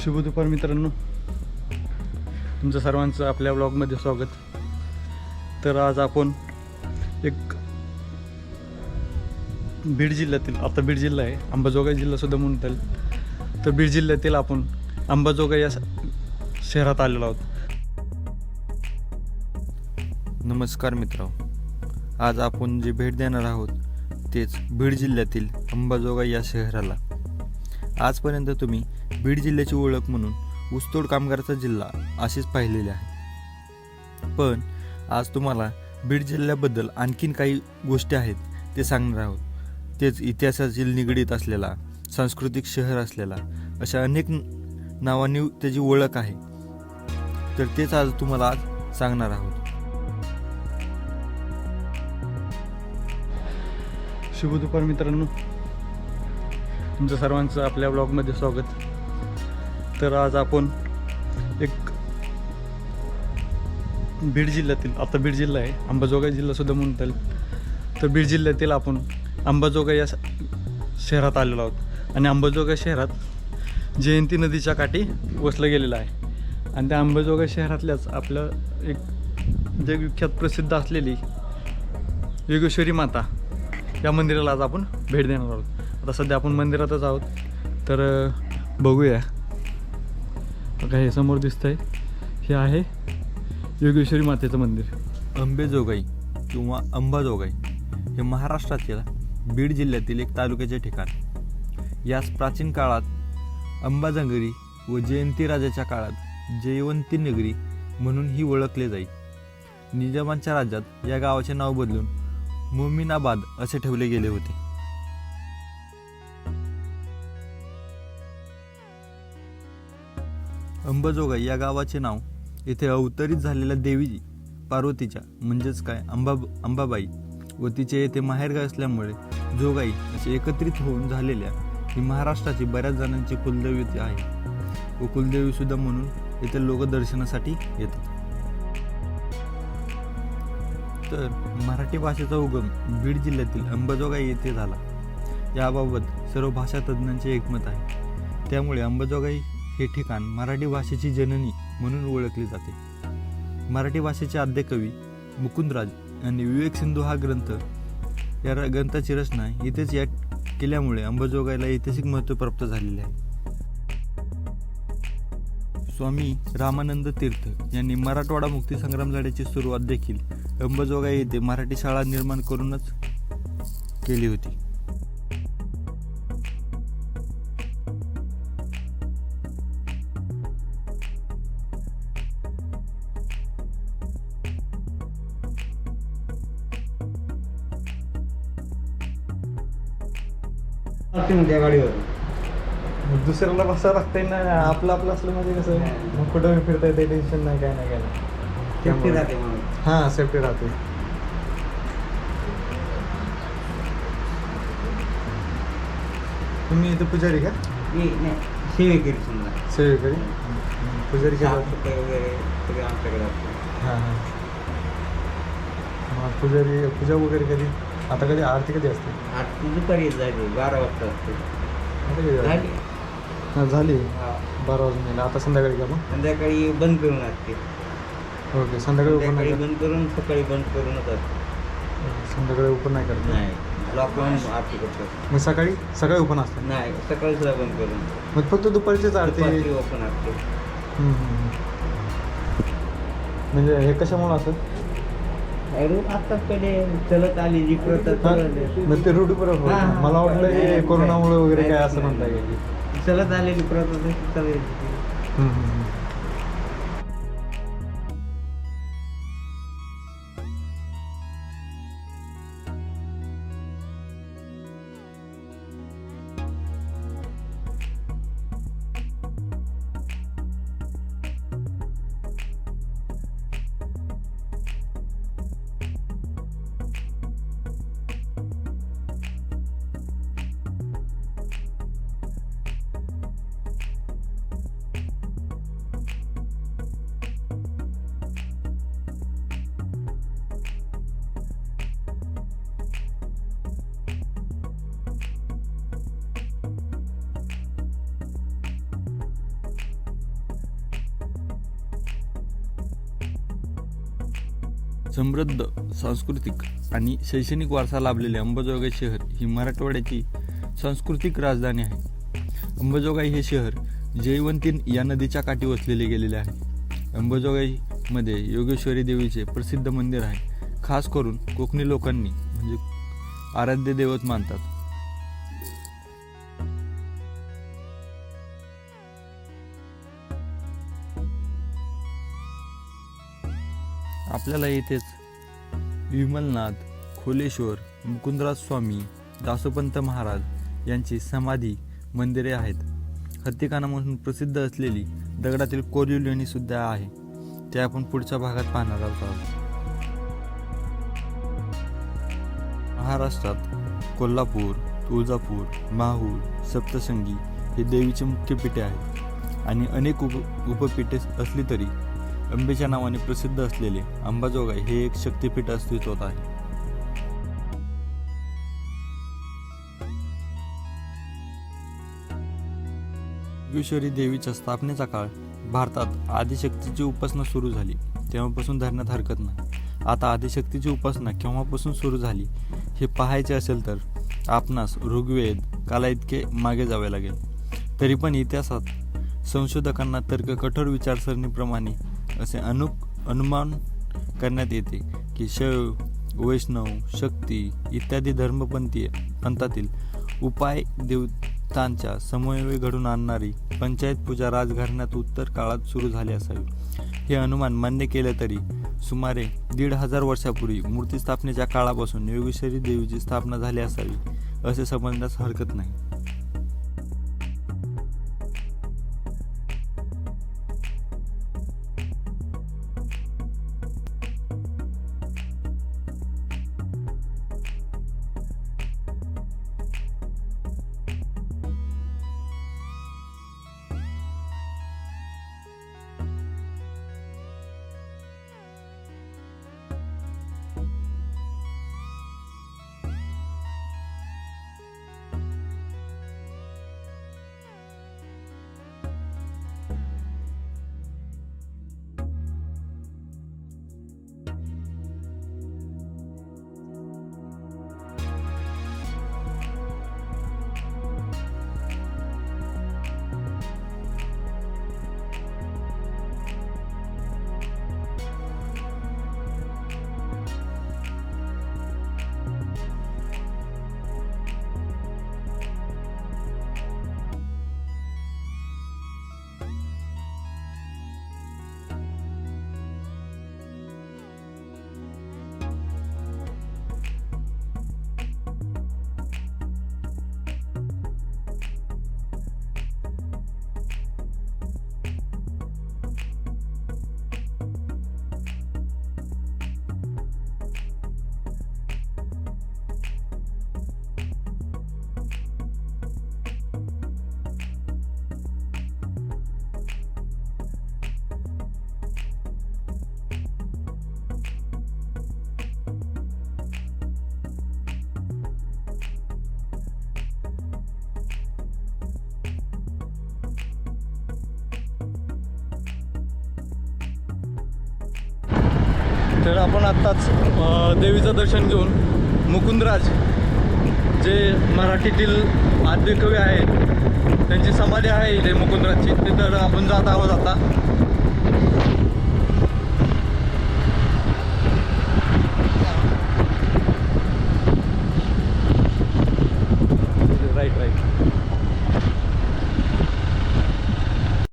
शुभ दुपार मित्रांनो, तुमचं सर्वांचं आपल्या ब्लॉगमध्ये स्वागत. तर आज आपण एक बीड जिल्ह्यातील, आता बीड जिल्हा आहे, अंबाजोगाई जिल्हासुद्धा म्हणता येईल. तर बीड जिल्ह्यातील आपण अंबाजोगाई या शहरात आलेलो आहोत. नमस्कार मित्रांनो, आज आपण जे भेट देणार आहोत तेच बीड जिल्ह्यातील अंबाजोगाई या शहराला. आजपर्यंत तुम्ही बीड जिल्ह्याची ओळख म्हणून ऊसतोड कामगाराचा जिल्हा अशीच पाहिलेली आहे, पण आज तुम्हाला बीड जिल्ह्याबद्दल आणखीन काही गोष्टी आहेत ते सांगणार आहोत. तेच इतिहासाशी निगडीत असलेला, सांस्कृतिक शहर असलेला, अशा अनेक नावांनी त्याची ओळख आहे. तर तेच आज तुम्हाला आज सांगणार आहोत. शुभ दुपार मित्रांनो, तुमचं सर्वांचं आपल्या ब्लॉगमध्ये स्वागत. तर आज आपण एक बीड जिल्ह्यातील, आता बीड जिल्हा आहे, अंबाजोगाई जिल्हासुद्धा म्हणता येईल. तर बीड जिल्ह्यातील आपण अंबाजोगाई या शहरात आलेलो आहोत. आणि अंबाजोगाई शहरात जयंती नदीच्या काठी वसलं गेलेलं आहे. आणि त्या अंबाजोगाई शहरातल्याच आपलं एक जगविख्यात प्रसिद्ध असलेली योगेश्वरी माता या मंदिराला आज आपण भेट देणार आहोत. आता सध्या आपण मंदिरातच आहोत. तर बघूया. बघा, हे समोर दिसतंय, हे आहे योगेश्वरी मातेचं मंदिर. अंबाजोगाई किंवा अंबाजोगाई हे महाराष्ट्रातील बीड जिल्ह्यातील एक तालुक्याचे ठिकाण. यास प्राचीन काळात अंबाजंगरी व जयंती राजाच्या काळात जयवंती नगरी म्हणूनही ओळखले जाई. निजामांच्या राज्यात या गावाचे नाव बदलून मोमिनाबाद असे ठेवले गेले होते. अंबाजोगाई या गावाचे नाव येथे अवतरित झालेल्या देवी पार्वतीच्या म्हणजेच काय अंबाबाई व तिचे येथे माहेरगाव असल्यामुळे जोगाई असे एकत्रित होऊन झालेल्या ही महाराष्ट्राची बऱ्याच जणांची कुलदैवती आहे व कुलदेवी सुद्धा म्हणून येथे लोक दर्शनासाठी येतात. तर मराठी भाषेचा उगम बीड जिल्ह्यातील अंबाजोगाई येथे झाला याबाबत सर्व भाषा तज्ज्ञांचे एकमत आहे. त्यामुळे अंबाजोगाई हे ठिकाण मराठी भाषेची जननी म्हणून ओळखले जाते. मराठी भाषेचे आद्य कवी मुकुंद्राज यांनी विवेक सिंधू हा ग्रंथ, या ग्रंथाची रचना इथेच या केल्यामुळे अंबाजोगाईला ऐतिहासिक महत्त्व प्राप्त झालेले आहे. स्वामी रामानंद तीर्थ यांनी मराठवाडा मुक्तीसंग्राम लढ्याची सुरुवात देखील अंबाजोगाई येथे मराठी शाळा निर्माण करूनच केली होती. गाडीवर दुसऱ्याला बसावं लागतंय ना, आपलं आपलं असलं म्हणजे कसं मग कुठं फिरता येते, टेन्शन नाही, काय नाही, काय नाही. सेफ्टी राहते म्हणून. हां, सेफ्टी राहते. तुम्ही इथं पुजारी का? नाही, सेवेकरी समजा. सेवेकरी पुजारी का? साफसफाई वगैरे सगळं आमच्याकडे असतं. हां हां. मग पूजा वगैरे कधी, आता कधी आरती कधी असते? आठ दुपारी झाली 12 वाजता असते. आता कधी झाली. हां, झाली. हा. 12 वाजून गेला. आता संध्याकाळी का मग? संध्याकाळी बंद करून असते. ओके, संध्याकाळी ओपन नाही संध्याकाळी करत? बंद करून सकाळी बंद करूनच असते. संध्याकाळी ओपन नाही करत? नाही, लॉक लावून आरती करतो. मग सकाळी ओपन असतं? नाही, सकाळी सुद्धा बंद करून. मग फक्त दुपारचीच आरती? दुपारची ओपन असते. म्हणजे हे कशामुळे असं? आता पहिले चलत आली जी प्रथा मग ते रूढी बरोबर. हां, हां. मला वाटलं हे कोरोनामुळे वगैरे काय असं म्हणता येईल. चलत आलेली प्रथा चालायची. समृद्ध सांस्कृतिक आणि शैक्षणिक वारसा लाभलेले अंबाजोगाई शहर ही मराठवाड्याची सांस्कृतिक राजधानी आहे. अंबाजोगाई हे शहर जयवंती या नदीच्या काठी वसलेले गेलेले आहे. अंबाजोगाईमध्ये योगेश्वरी देवीचे प्रसिद्ध मंदिर आहे. खास करून कोकणी लोकांनी म्हणजे आराध्य दैवत मानतात. आपल्याला येथेच विमलनाथ, खोलेश्वर, मुकुंद्राज स्वामी, दासोपंत महाराज यांची समाधी मंदिरे आहेत. हत्ती खाना म्हणून प्रसिद्ध असलेली दगडातील कोरीव लेणी सुद्धा आहे. ते आपण पुढच्या भागात पाहणार आहोत. महाराष्ट्रात कोल्हापूर, तुळजापूर, माहूर, सप्तशृंगी हे देवीचे मुख्य पीठे आहेत आणि अनेक उपपीठे असली तरी अंबेच्या नावाने प्रसिद्ध असलेले अंबाजोगाई हे एक शक्तिपीठ अस्तित्वात आहे. योगेश्वरी देवीच्या स्थापनेचा काळ भारतात आदिशक्तीची उपासना सुरू झाली तेव्हापासून धरण्यात हरकत नाही. आता आदिशक्तीची उपासना केव्हापासून सुरू झाली हे पाहायचे असेल तर आपणास ऋग्वेद काला इतके मागे जावे लागेल. तरी पण इतिहासात संशोधकांना तर्क कठोर विचारसरणीप्रमाणे असे अनुमान करण्यात येते की शैव, वैष्णव, शक्ती इत्यादी पंथातील उपाय देवतांच्या समन्वय घडून आणणारी पंचायत पूजा राजघराण्यात उत्तर काळात सुरू झाली असावी. हे अनुमान मान्य केले तरी सुमारे 1500 वर्षापूर्वी मूर्ती स्थापनेच्या काळापासून योगेश्वरी देवीची स्थापना झाली असावी असे समजण्यास हरकत नाही. तर आपण आत्ताच देवीचं दर्शन घेऊन मुकुंद्राज जे मराठीतील आद्य कवी आहेत त्यांची समाधी आहे इथे मुकुंद्राजची, तिथं आपण जात आहोत आता.